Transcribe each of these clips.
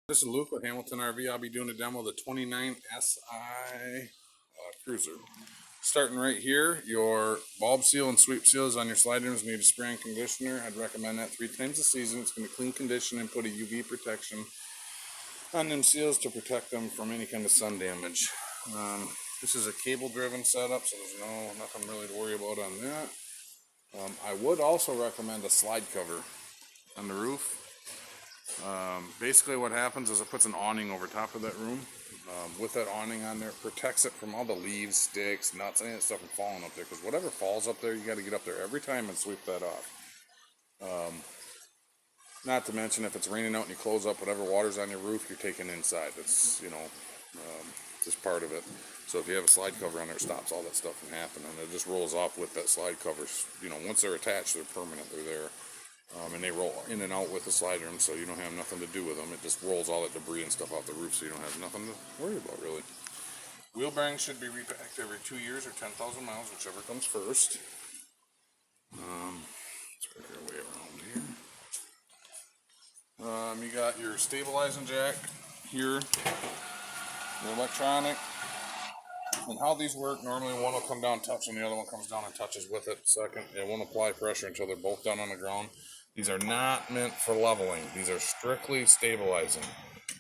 This is Luke with Hamilton RV. I'll be doing a demo of the 29 SI Cruiser. Starting right here, your bulb seal and sweep seals on your slide rooms need a spray and conditioner. I'd recommend that 3 times a season. It's going to clean condition and put a UV protection on them seals to protect them from any kind of sun damage. This is a cable driven setup, so there's nothing really to worry about on that. I would also recommend a slide cover on the roof. Basically what happens is it puts an awning over top of that room. With that awning on there, it protects it from all the leaves, sticks, nuts, any of that stuff from falling up there, because whatever falls up there, you got to get up there every time and sweep that off. Not to mention, if it's raining out and you close up whatever water's on your roof, you're taking inside. That's, just part of it. So if you have a slide cover on there, it stops all that stuff from happening. It just rolls off with that slide cover. Once they're attached, they're permanent. They're there. And they roll in and out with the slide room, so you don't have nothing to do with them. It just rolls all that debris and stuff off the roof, so you don't have nothing to worry about, really. Wheel bearings should be repacked every 2 years or 10,000 miles, whichever comes first. Let's work our way around here. You got your stabilizing jack here, your electronic. And how these work, normally one will come down, touch, and the other one comes down and touches with it second. It won't apply pressure until they're both down on the ground. These are not meant for leveling. These are strictly stabilizing.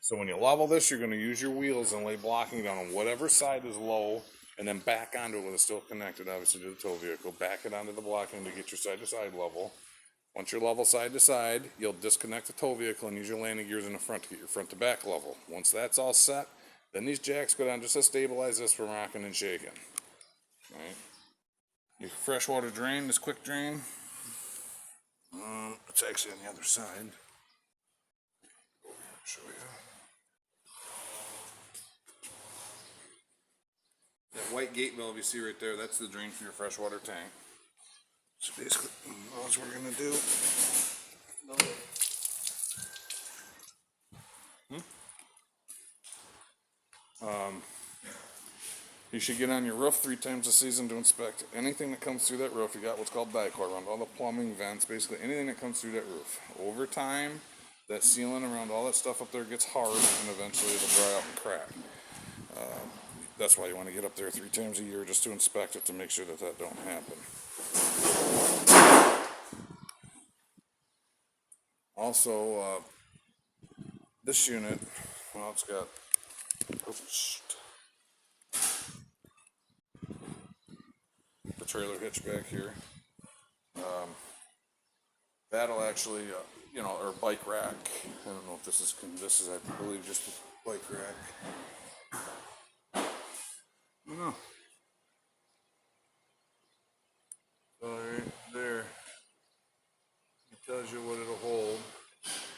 So when you level this, you're going to use your wheels and lay blocking down on whatever side is low, and then back onto it when it's still connected, obviously, to the tow vehicle. Back it onto the blocking to get your side-to-side level. Once you're level side-to-side, you'll disconnect the tow vehicle and use your landing gears in the front to get your front-to-back level. Once that's all set, then these jacks go down just to stabilize this from rocking and shaking. Right. Your freshwater drain, this quick drain. It's actually on the other side. Show you. That white gate valve you see right there, that's the drain for your freshwater tank. So basically, all we're gonna do. You should get on your roof 3 times a season to inspect anything that comes through that roof. You got what's called Dicor around all the plumbing, vents, basically anything that comes through that roof. Over time, that sealant around all that stuff up there gets hard, and eventually it'll dry out and crack. That's why you want to get up there 3 times a year just to inspect it to make sure that that don't happen. Also, this unit, well, it's got the trailer hitch back here. That'll actually, or bike rack. I don't know if this is, I believe, just a bike rack. I don't know. So right there, it tells you what it'll hold.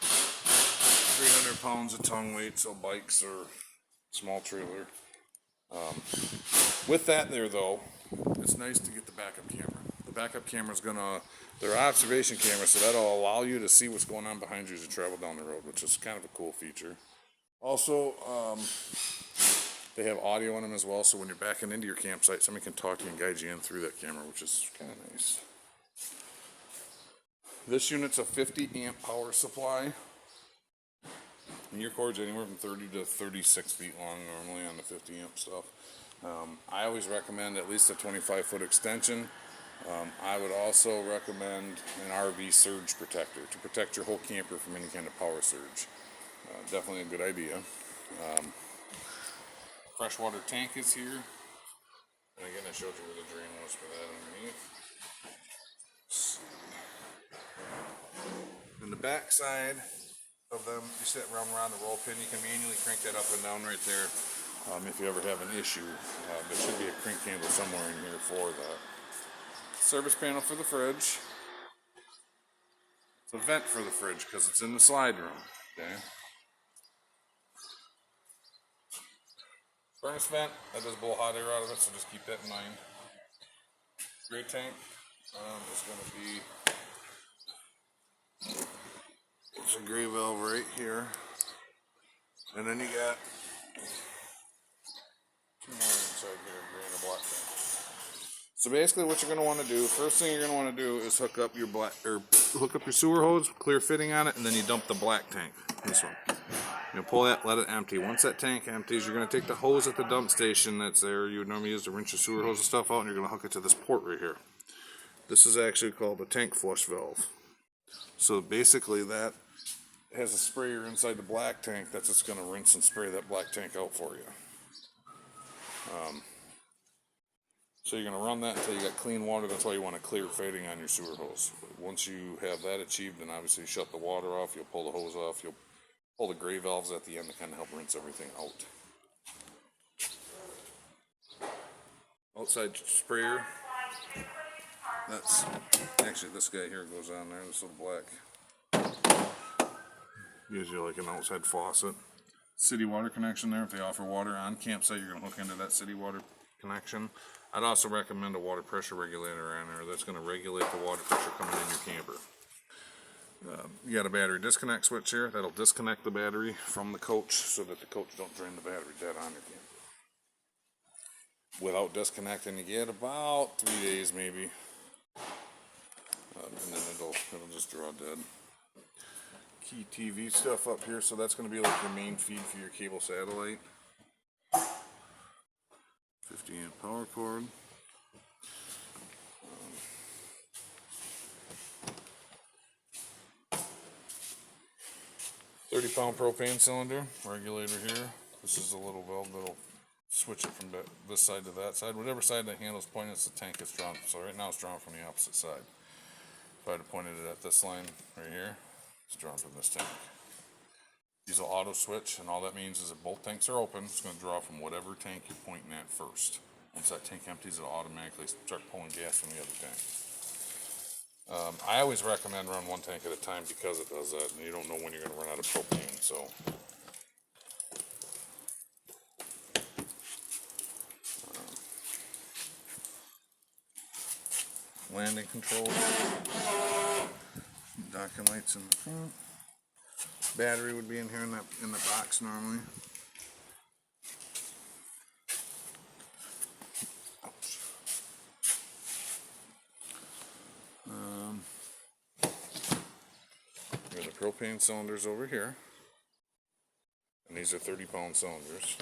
300 pounds of tongue weight, so bikes or small trailer. With that there, though, it's nice to get the backup camera. The backup camera is they're observation cameras, so that'll allow you to see what's going on behind you as you travel down the road, which is kind of a cool feature. Also, they have audio on them as well, so when you're backing into your campsite, somebody can talk to you and guide you in through that camera, which is kind of nice. This unit's a 50 amp power supply. And your cord's anywhere from 30 to 36 feet long normally on the 50 amp stuff. I always recommend at least a 25-foot extension. I would also recommend an RV surge protector to protect your whole camper from any kind of power surge. Definitely a good idea. Freshwater tank is here. And again, I showed you where the drain was for that underneath. On the back side of them, you sit around the roll pin. You can manually crank that up and down right there if you ever have an issue. There should be a crank handle somewhere in here for that. Service panel for the fridge. It's a vent for the fridge because it's in the slide room. Okay. Furnace vent, that does blow hot air out of it, so just keep that in mind. Gray tank, it's going to be, it's a gray valve right here. And then you got 2 more inside here, gray and a black tank. So basically what you're going to want to do, first thing you're going to want to do is hook up your sewer hose, clear fitting on it, and then you dump the black tank, this one. You pull that, let it empty. Once that tank empties, you're going to take the hose at the dump station that's there, you would normally use to rinse your sewer hose and stuff out, and you're going to hook it to this port right here. This is actually called the tank flush valve. So basically that has a sprayer inside the black tank that's just going to rinse and spray that black tank out for you. So you're going to run that until you got clean water. That's why you want a clear fading on your sewer hose. Once you have that achieved, then obviously you shut the water off, you'll pull the hose off, you'll pull the gray valves at the end to kind of help rinse everything out. Outside sprayer, that's actually this guy here goes on there, this little black. Usually like an outside faucet. City water connection there. If they offer water on campsite, you're going to hook into that city water connection. I'd also recommend a water pressure regulator on there that's going to regulate the water pressure coming in your camper. You got a battery disconnect switch here that'll disconnect the battery from the coach so that the coach don't drain the battery dead on your camper. Without disconnecting, you get about 3 days maybe, and then it'll just draw dead. Key TV stuff up here, so that's going to be like your main feed for your cable satellite. 50 amp power cord. 30-pound propane cylinder, regulator here. This is a little valve that'll switch it from this side to that side. Whatever side the handle's pointed, it's the tank is drawn. So right now it's drawn from the opposite side. If I had pointed it at this line right here, it's drawn from this tank. These will auto switch, and all that means is if both tanks are open, it's going to draw from whatever tank you're pointing at first. Once that tank empties, it'll automatically start pulling gas from the other tank. I always recommend run one tank at a time because it does that, and you don't know when you're going to run out of propane. So, landing controls, docking lights in the front. Battery would be in here in the box normally. Here are the propane cylinders over here, and these are 30-pound cylinders.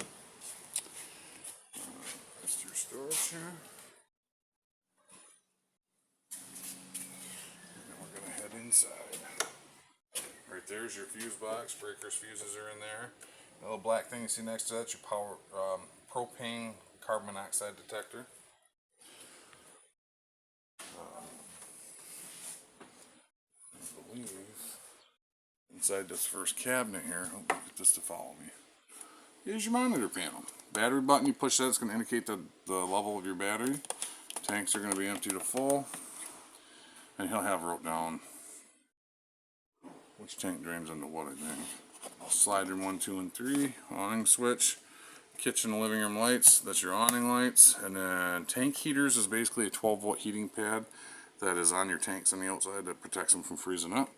That's your storage here. And then we're going to head inside. Right there's your fuse box. Breakers, fuses are in there. The little black thing you see next to that's your power propane carbon monoxide detector. I believe inside this first cabinet here, hope you get this to follow me, is your monitor panel. Battery button, you push that, it's going to indicate the level of your battery. Tanks are going to be empty to full, and he'll have wrote down which tank drains into what, I think. Slider 1, 2, and 3, awning switch, kitchen and living room lights, that's your awning lights, and then tank heaters is basically a 12-volt heating pad that is on your tanks on the outside that protects them from freezing up.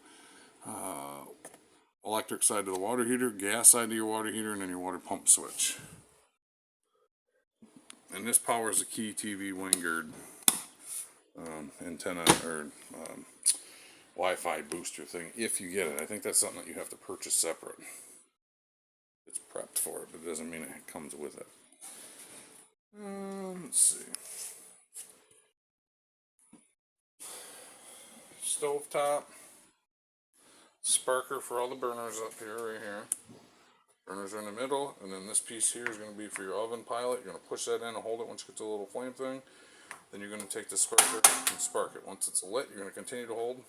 Electric side to the water heater, gas side to your water heater, and then your water pump switch. And this powers the Key TV Winguard antenna or Wi-Fi booster thing, if you get it. I think that's something that you have to purchase separate. It's prepped for it, but it doesn't mean it comes with it. Let's see. Stovetop. Sparker for all the burners up here, right here. Burners are in the middle, and then this piece here is going to be for your oven pilot. You're going to push that in and hold it once you get to the little flame thing. Then you're going to take the sparker and spark it. Once it's lit, you're going to continue to hold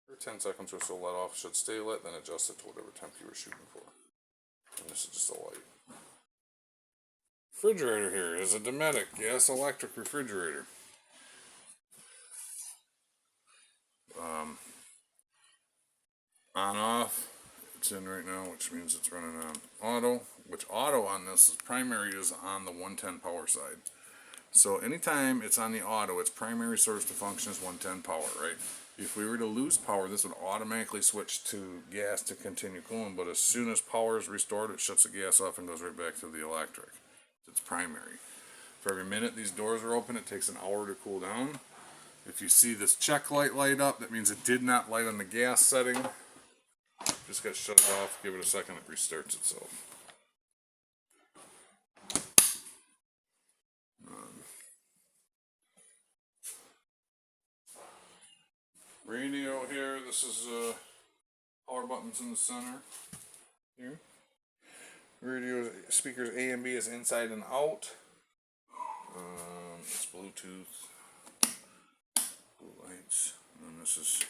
for 10 seconds or so, let off. It should stay lit, then adjust it to whatever temp you were shooting for. And this is just a light. Refrigerator here is a Dometic gas electric refrigerator. On off, it's in right now, which means it's running on auto, which auto on this is primary is on the 110 power side. So anytime it's on the auto, its primary source to function is 110 power, right? If we were to lose power, this would automatically switch to gas to continue cooling, but as soon as power is restored, it shuts the gas off and goes right back to the electric. It's primary. For every minute these doors are open, it takes an hour to cool down. If you see this check light light up, that means it did not light on the gas setting. Just got to shut it off, give it a second, it restarts itself. Radio here, this is power buttons in the center here. Radio speakers A and B is inside and out. It's Bluetooth, blue lights, and this is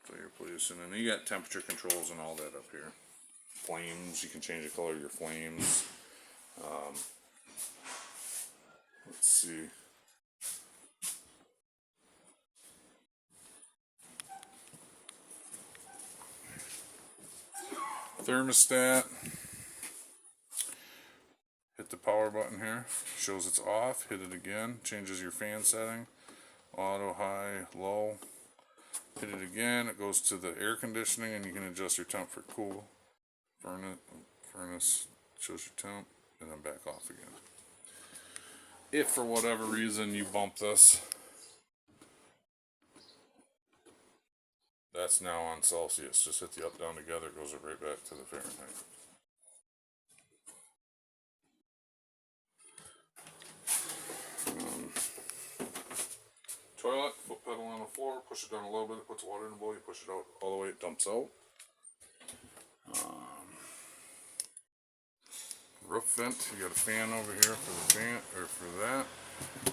fireplace, and then you got temperature controls and all that up here. Flames, you can change the color of your flames. Let's see. Thermostat. Hit the power button here. Shows it's off. Hit it again. Changes your fan setting. Auto, high, low. Hit it again. It goes to the air conditioning, and you can adjust your temp for cool. Furnace shows your temp, and then back off again. If for whatever reason you bump this, that's now on Celsius. Just hit the up, down together. It goes right back to the Fahrenheit. Toilet, foot pedal on the floor, push it down a little bit, it puts water in the bowl, you push it out all the way, it dumps out. Roof vent, you got a fan over here for the vent, or for that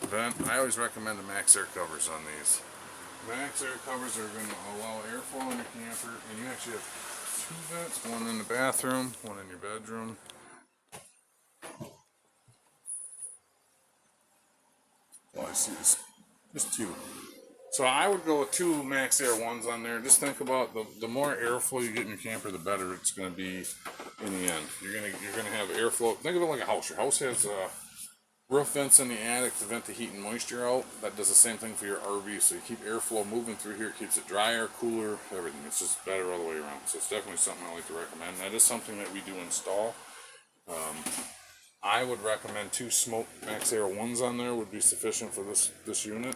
vent. I always recommend the Max Air covers on these. Max Air covers are going to allow airflow in your camper, and you actually have 2 vents, one in the bathroom, one in your bedroom. All I see is just 2. So I would go with 2 Max Air ones on there. Just think about the more airflow you get in your camper, the better it's going to be in the end. You're gonna have airflow. Think of it like a house. Your house has roof vents in the attic to vent the heat and moisture out. That does the same thing for your RV. So you keep airflow moving through here. It keeps it drier, cooler, everything. It's just better all the way around. So it's definitely something I like to recommend. That is something that we do install. I would recommend 2 Smoke Max Air ones on there would be sufficient for this unit.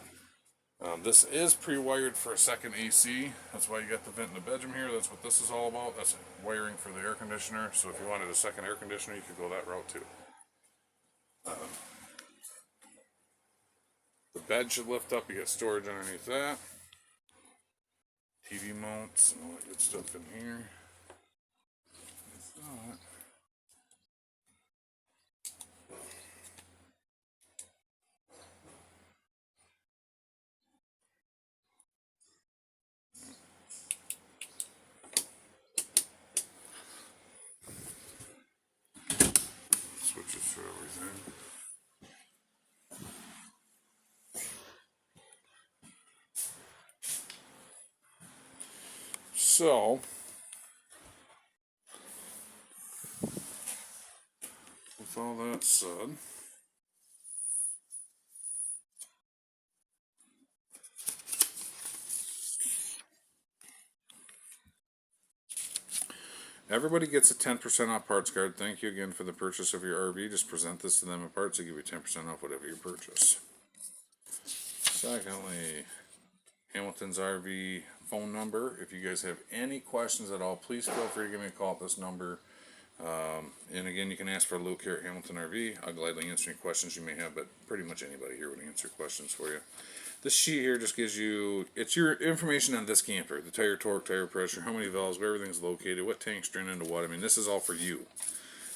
This is pre-wired for a second AC. That's why you got the vent in the bedroom here. That's what this is all about. That's wiring for the air conditioner. So if you wanted a second air conditioner, you could go that route too. The bed should lift up. You got storage underneath that. TV mounts and all that good stuff in here. Switches for everything. So, with all that said, everybody gets a 10% off parts card. Thank you again for the purchase of your RV. Just present this to them at parts. They give you 10% off whatever you purchase. Secondly, Hamilton's RV phone number. If you guys have any questions at all, please feel free to give me a call at this number. And again, you can ask for Luke here at Hamilton RV. I'll gladly answer any questions you may have, but pretty much anybody here would answer questions for you. This sheet here just gives you, it's your information on this camper. The tire torque, tire pressure, how many valves, where everything's located, what tanks drain into what. I mean, this is all for you.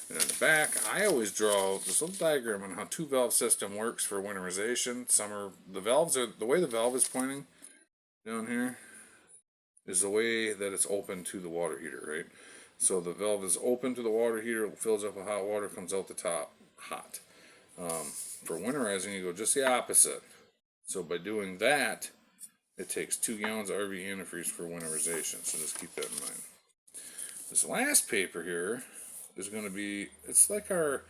And on the back, I always draw this little diagram on how 2-valve system works for winterization. The valves are, the way the valve is pointing down here is the way that it's open to the water heater, right? So the valve is open to the water heater, it fills up with hot water, comes out the top hot. For winterizing, you go just the opposite. So by doing that, it takes 2 gallons of RV antifreeze for winterization. So just keep that in mind. This last paper here is going to be, it's like our,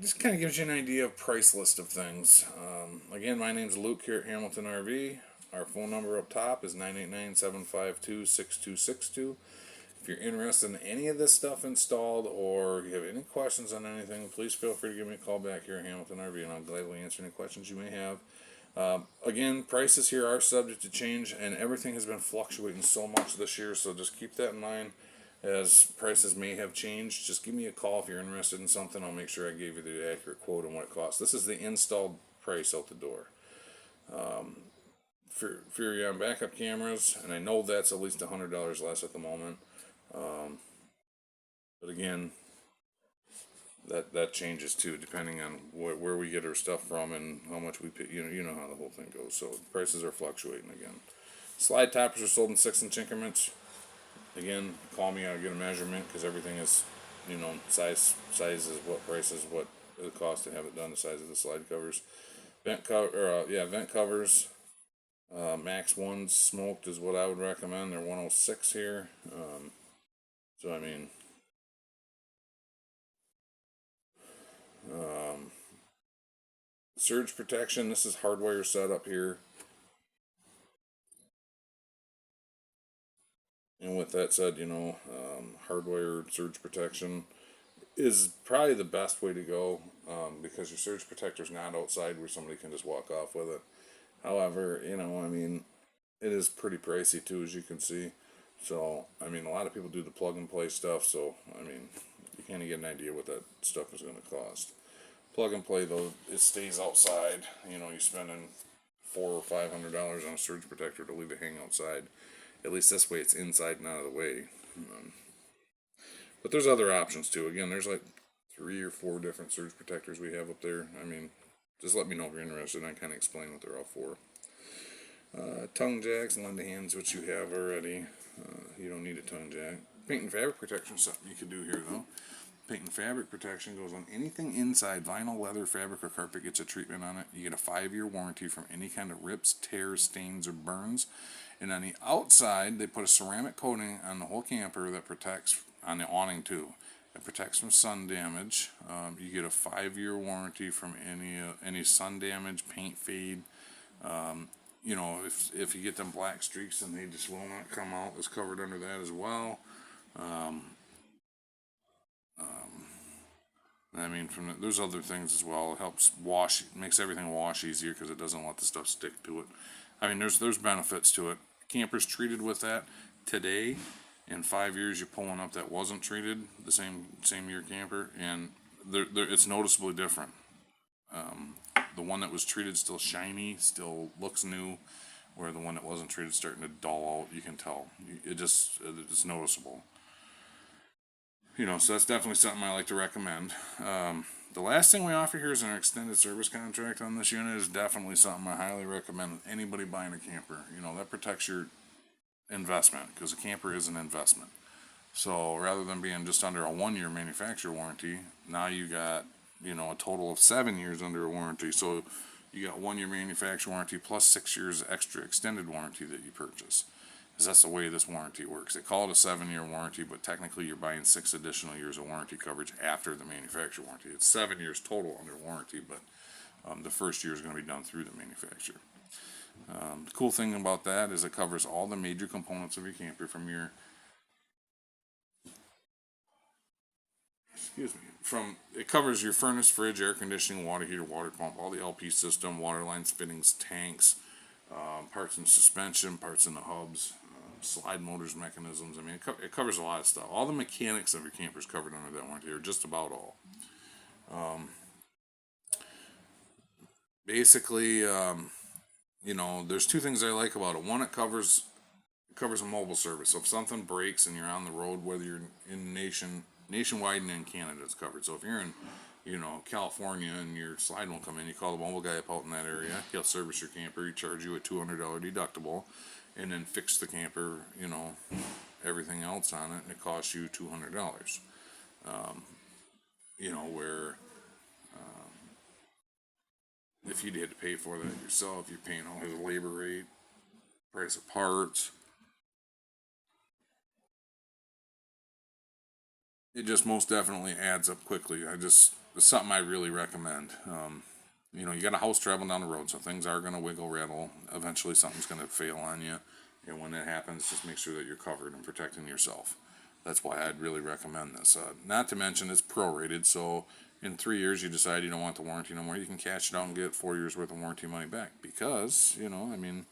just kind of gives you an idea of price list of things. Again, my name's Luke here at Hamilton RV. Our phone number up top is 989-752-6262. If you're interested in any of this stuff installed or you have any questions on anything, please feel free to give me a call back here at Hamilton RV, and I'll gladly answer any questions you may have. Again, prices here are subject to change, and everything has been fluctuating so much this year, so just keep that in mind as prices may have changed. Just give me a call if you're interested in something. I'll make sure I gave you the accurate quote on what it costs. This is the installed price out the door. For your backup cameras, and I know that's at least $100 less at the moment. But again, that changes too, depending on where we get our stuff from and how much we pay. You know how the whole thing goes. So prices are fluctuating again. Slide toppers are sold in 6-inch increments. Again, call me. I'll get a measurement because everything is, size is what price is what it costs to have it done. The size of the slide covers, vent covers. Max ones smoked is what I would recommend. They're 106 here. So I mean. Surge protection, this is hardwire setup here. And with that said, hardwire surge protection is probably the best way to go, because your surge protector is not outside where somebody can just walk off with it. However, it is pretty pricey too, as you can see. So, a lot of people do the plug and play stuff, so, you kind of get an idea what that stuff is going to cost. Plug and play, though, it stays outside. You're spending $400 or $500 on a surge protector to leave it hang outside. At least this way it's inside and out of the way. But there's other options too. Again, there's like 3 or 4 different surge protectors we have up there. Just let me know if you're interested and I kind of explain what they're all for. Tongue jacks and lend a hands, which you have already. You don't need a tongue jack. Paint and fabric protection is something you can do here though. Paint and fabric protection goes on anything inside. Vinyl, leather, fabric, or carpet gets a treatment on it. You get a 5-year warranty from any kind of rips, tears, stains, or burns. And on the outside, they put a ceramic coating on the whole camper that protects, on the awning too. It protects from sun damage. You get a 5-year warranty from any sun damage, paint fade. If you get them black streaks and they just will not come out, it's covered under that as well. There's other things as well. It helps wash, makes everything wash easier because it doesn't let the stuff stick to it. There's benefits to it. Campers treated with that today, in 5 years you're pulling up that wasn't treated, the same year camper, and it's noticeably different. The one that was treated still shiny, still looks new, where the one that wasn't treated is starting to dull out. You can tell. It's noticeable. So that's definitely something I like to recommend. The last thing we offer here is an extended service contract on this unit. Is definitely something I highly recommend anybody buying a camper. That protects your investment, because a camper is an investment. So rather than being just under a 1-year manufacturer warranty, now you got, a total of 7 years under a warranty. So you got 1-year manufacturer warranty plus 6 years extra extended warranty that you purchase. Because that's the way this warranty works. They call it a 7-year warranty, but technically you're buying 6 additional years of warranty coverage after the manufacturer warranty. It's 7 years total under warranty, but the first year is going to be done through the manufacturer. The cool thing about that is it covers all the major components of your camper it covers your furnace, fridge, air conditioning, water heater, water pump, all the LP system, water lines, fittings, tanks, parts in suspension, parts in the hubs, slide motors, mechanisms. It covers a lot of stuff. All the mechanics of your camper is covered under that warranty, or just about all. Basically, there's 2 things I like about it. One, it covers a mobile service. So if something breaks and you're on the road, whether you're in nationwide and in Canada, it's covered. So if you're in, California and your slide won't come in, you call the mobile guy up out in that area. He'll service your camper. He charge you a $200 deductible, and then fix the camper. Everything else on it, and it costs you $200. Where if you had to pay for that yourself, you're paying all his labor rate, price of parts. It just most definitely adds up quickly. It's something I really recommend. You got a house traveling down the road, so things are going to wiggle, rattle. Eventually something's going to fail on you. And when that happens, just make sure that you're covered and protecting yourself. That's why I'd really recommend this. Not to mention it's prorated, so in 3 years you decide you don't want the warranty no more, you can cash it out and get 4 years worth of warranty money back. Because, I mean,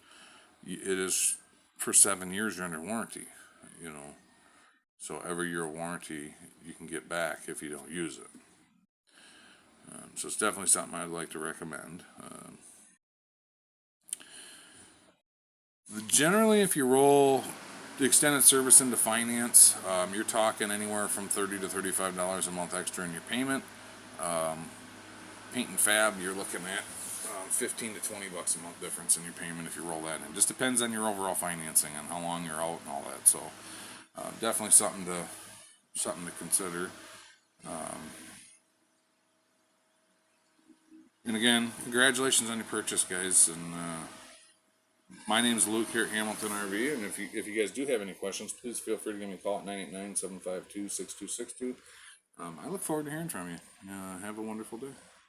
it is for 7 years you're under warranty, So every year of warranty you can get back if you don't use it. So it's definitely something I'd like to recommend. Generally, if you roll the extended service into finance, you're talking anywhere from $30 to $35 a month extra in your payment. Paint and fab, you're looking at 15 to 20 bucks a month difference in your payment if you roll that in. Just depends on your overall financing and how long you're out and all that. So definitely something to consider. And again, congratulations on your purchase, guys. And my name's Luke here at Hamilton RV. And if you guys do have any questions, please feel free to give me a call at 989-752-6262. I look forward to hearing from you. Have a wonderful day.